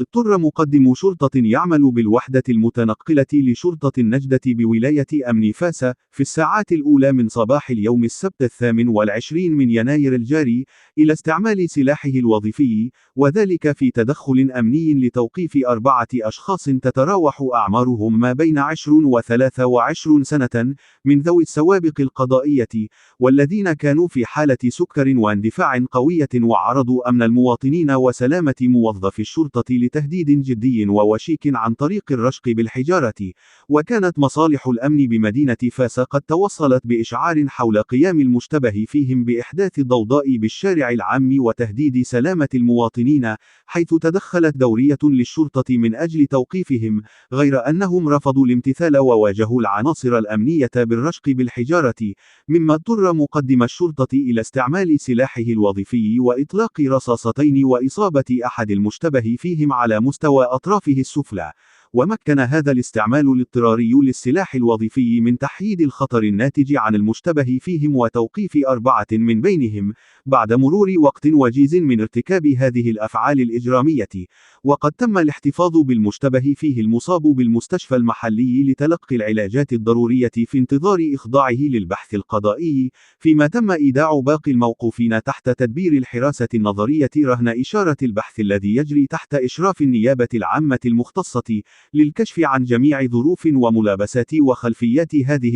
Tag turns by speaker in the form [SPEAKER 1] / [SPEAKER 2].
[SPEAKER 1] اضطر مقدم شرطة يعمل بالوحدة المتنقلة لشرطة النجدة بولاية أمن فاس في الساعات الأولى من صباح اليوم السبت 28 من يناير الجاري إلى استعمال سلاحه الوظيفي، وذلك في تدخل أمني لتوقيف 4 أشخاص تتراوح أعمارهم ما بين 20 و 23 سنة من ذوي السوابق القضائية، والذين كانوا في حالة سكر واندفاع قوية وعرضوا أمن المواطنين وسلامة موظفي الشرطة لتهديد جدي ووشيك عن طريق الرشق بالحجارة. وكانت مصالح الأمن بمدينة فاس قد توصلت بإشعار حول قيام المشتبه فيهم بإحداث الضوضاء بالشارع العام وتهديد سلامة المواطنين، حيث تدخلت دورية للشرطة من أجل توقيفهم، غير أنهم رفضوا الامتثال وواجهوا العناصر الأمنية بالرشق بالحجارة، مما اضطر مقدم الشرطة إلى استعمال سلاحه الوظيفي وإطلاق رصاصتين وإصابة أحد المشتبه فيهم على مستوى أطرافه السفلى. ومكن هذا الاستعمال الاضطراري للسلاح الوظيفي من تحييد الخطر الناتج عن المشتبه فيهم وتوقيف 4 من بينهم، بعد مرور وقت وجيز من ارتكاب هذه الأفعال الإجرامية. وقد تم الاحتفاظ بالمشتبه فيه المصاب بالمستشفى المحلي لتلقي العلاجات الضرورية في انتظار إخضاعه للبحث القضائي، فيما تم إيداع باقي الموقوفين تحت تدبير الحراسة النظرية رهن إشارة البحث الذي يجري تحت إشراف النيابة العامة المختصة للكشف عن جميع ظروف وملابسات وخلفيات هذه